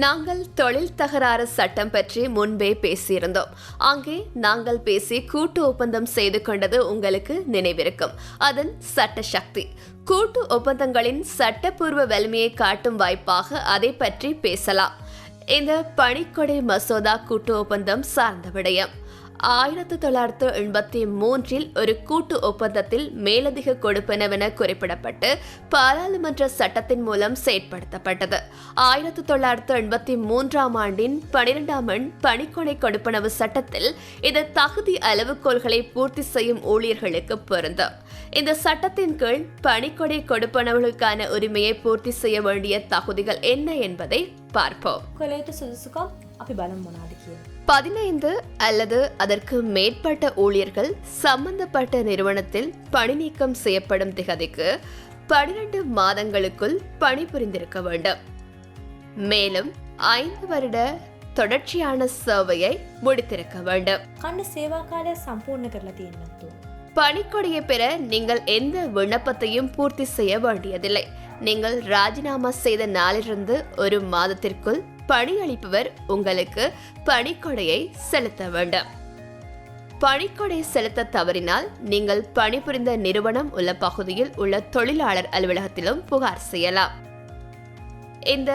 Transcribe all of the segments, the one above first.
நாங்கள் தொழில் தகராறு சட்டம் பற்றி முன்பே பேசியிருந்தோம். அங்கே நாங்கள் பேசி கூட்டு ஒப்பந்தம் செய்து கொண்டது உங்களுக்கு நினைவிருக்கும். அதன் சட்ட சக்தி, கூட்டு ஒப்பந்தங்களின் சட்டப்பூர்வ வலிமையை காட்டும் வாய்ப்பாக அதை பற்றி பேசலாம். இந்த பணிக்கொடை மசோதா கூட்டு ஒப்பந்தம் சார்ந்த விடயம். 1983 ஒரு கூட்டு ஒப்பந்தத்தில் மேலதிக கொடுப்பனவென குறிப்பிடப்பட்டு பாராளுமன்ற சட்டத்தின் மூலம் செயற்படுத்தப்பட்டது. 1983 ஆண்டின் 12ஆம் எண் பணிக்கொடை கொடுப்பனவு சட்டத்தில் இது தகுதி அளவுகோல்களை பூர்த்தி செய்யும் ஊழியர்களுக்கு பொருந்தும். இந்த சட்டத்தின் கீழ் பணிக்கொடை கொடுப்பனவுகளுக்கான உரிமையை பூர்த்தி செய்ய வேண்டிய தகுதிகள் என்ன என்பதை பார்ப்போம். 15 அல்லது அதற்கு மேற்பட்ட ஊழியர்கள் சம்பந்தப்பட்ட நிறுவனத்தில் பணி நீக்கம் செய்யப்படும் திகதிக்கு 12 மாதங்களுக்குள் பணிபுரிந்திருக்க வேண்டும். மேலும் 5 வருட தொடர்ச்சியான சேவையை முடித்திருக்க வேண்டும். பணிக்கொடையை பெற நீங்கள் எந்த விண்ணப்பத்தையும் பூர்த்தி செய்ய வேண்டியதில்லை. நீங்கள் ராஜினாமா செய்த நாளிலிருந்து ஒரு மாதத்திற்குள் பணியளிப்பவர் உங்களுக்கு பணிக்கொடையை செலுத்த வேண்டும். பணிக்கொடை செலுத்த தவறினால் நீங்கள் பணிபுரிந்த நிறுவனம் உள்ள பகுதியில் உள்ள தொழிலாளர் அலுவலகத்திலும் புகார் செய்யலாம். இந்த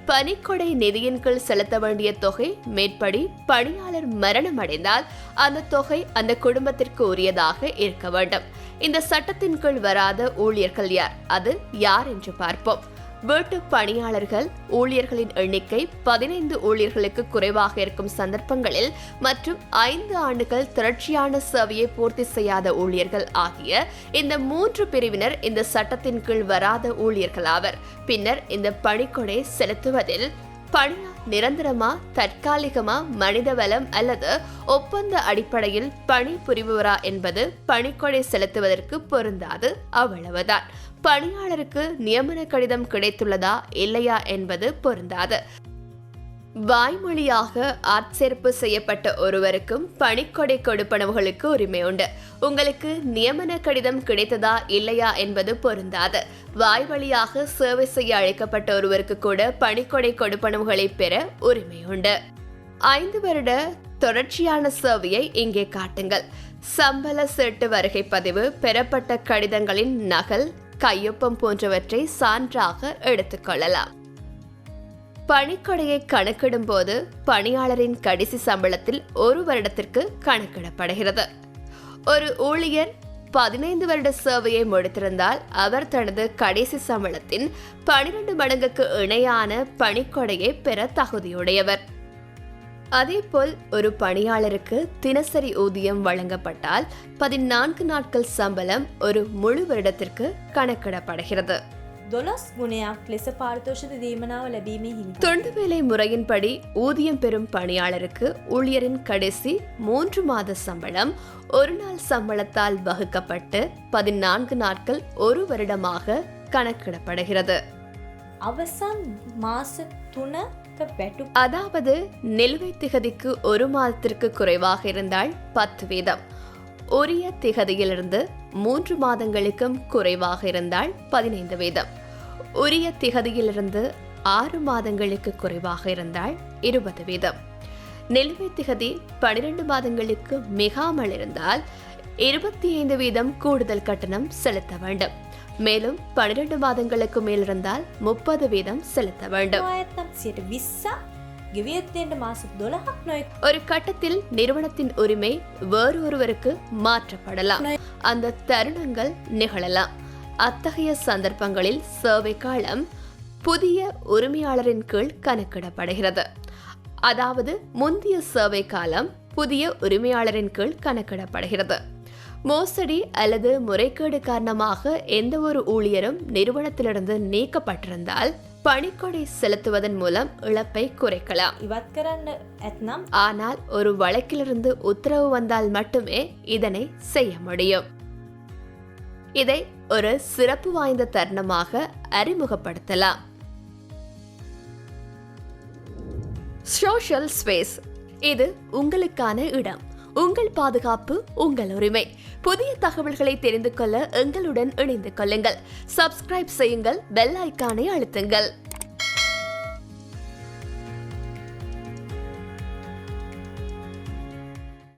பணிக்கொடை நிதியின் கீழ் செலுத்த வேண்டிய தொகை மேற்படி பணியாளர் மரணம் அடைந்தால் அந்த தொகை அந்த குடும்பத்திற்கு உரியதாக இருக்க வேண்டும். இந்த சட்டத்தின் கீழ் வராத ஊழியர்கள் யார்? அது யார் என்று பார்ப்போம். வீட்டு பணியாளர்கள் ஊழியர்களின் எண்ணிக்கை 15 ஊழியர்களுக்கு குறைவாக இருக்கும் சந்தர்ப்பங்களில் மற்றும் 5 ஆண்டுகள் தொடர்ச்சியான சேவையை பூர்த்தி செய்யாத ஊழியர்கள் ஆகிய இந்த 3 பிரிவினர் இந்த சட்டத்தின் கீழ் வராத ஊழியர்கள் ஆவர். பின்னர் இந்த பணிக்கொடை செலுத்துவதில் பணியா நிரந்தரமா, தற்காலிகமா, மனித வளம் அல்லது ஒப்பந்த அடிப்படையில் பணி புரிபவரா என்பது பணிக்கொடை செலுத்துவதற்கு பொருந்தாது. அவ்வளவுதான். பணியாளருக்கு நியமன கடிதம் கிடைத்துள்ளதா இல்லையா என்பது பொருந்தாது. வாய்மொழியாக ஆட்சேர்ப்பு செய்யப்பட்ட ஒருவருக்கும் பணிக்கொடை கொடுப்பனவுகளுக்கு உரிமை உண்டு. உங்களுக்கு நியமன கடிதம் கிடைத்ததா இல்லையா என்பது பொருந்தாது. வாய்வழியாக சேவை செய்ய அழைக்கப்பட்ட ஒருவருக்கு கூட பணிக்கொடை கொடுப்பனவுகளை பெற உரிமை உண்டு. 5 வருட தொடர்ச்சியான சேவையை இங்கே காட்டுங்கள். சம்பள சீட்டு வருகை பதிவு, பெறப்பட்ட கடிதங்களின் நகல், கையொப்பம் போன்றவற்றை சான்றாக எடுத்துக்கொள்ளலாம். பணிக்கொடையை கணக்கிடும் போது பணியாளரின் கடைசி சம்பளத்தில் 1 வருடத்திற்கு கணக்கிடப்படுகிறது. ஒரு ஊழியர் 15 வருட சேவையை முடித்திருந்தால் அவர் தனது கடைசி சம்பளத்தின் 12 மடங்குக்கு இணையான பணிக்கொடையை பெற தகுதியுடையவர். அதேபோல் ஒரு பணியாளருக்கு தினசரி ஊதியம் வழங்கப்பட்டால் 14 நாட்கள் சம்பளம் ஒரு முழு வருடத்திற்கு கணக்கிடப்படுகிறது. தொண்டு வேலை முறையின்படி ஊதியம் பெறும் பணியாளருக்கு ஊழியரின் கடைசி 3 மாத சம்பளம் 1 நாள் சம்பளத்தால் வகுக்கப்பட்டு 14 நாட்கள் 1 வருடமாக கணக்கிடப்படுகிறது. அதாவது நிலுவை திகதிக்கு 1 மாதத்திற்கு குறைவாக இருந்தால் 10%, உரிய திகதியிலிருந்து 3 மாதங்களுக்கும் குறைவாக இருந்தால் 15%, உரிய திகதியிலிருந்து 6 மாதங்களுக்கு குறைவாக இருந்தால் 20%, நிலுவை திகதி 12 மாதங்களுக்கு மிகாமல் இருந்தால் 25% கூடுதல் கட்டணம் செலுத்த வேண்டும். மேலும் 12 மாதங்களுக்கு மேல் இருந்தால் 30% செலுத்த வேண்டும். ஒரு கட்டத்தில் நிறுவனத்தின் உரிமை வேறொருவருக்கு மாற்றப்படலாம். அந்த தருணங்கள் நிகழலாம். அத்தகைய சந்தர்ப்பங்களில் சேவை காலம் புதிய உரிமையாளரின் கீழ் கணக்கிடப்படுகிறது. அதாவது முந்தைய சேவை காலம் புதிய உரிமையாளரின் கீழ் கணக்கிடப்படுகிறது. மோசடி அல்லது முறைகேடு காரணமாக எந்த ஒரு ஊழியரும் நிறுவனத்திலிருந்து நீக்கப்பட்டிருந்தால் பணிக்கொடை செலுத்துவதன் மூலம் இழப்பை குறைக்கலாம். ஆனால் ஒரு வழக்கிலிருந்து உத்தரவு வந்தால் மட்டுமே இதனை செய்ய முடியும். இதை ஒரு சிறப்பு வாய்ந்த தருணமாக அறிமுகப்படுத்தலாம். சோஷியல் ஸ்பேஸ், இது உங்களுக்கான இடம். உங்கள் பாதுகாப்பு, உங்கள் உரிமை. புதிய தகவல்களை தெரிந்து கொள்ள எங்களுடன் இணைந்து கொள்ளுங்கள். சப்ஸ்கிரைப் செய்யுங்கள், பெல் ஐகானை அழுத்துங்கள்.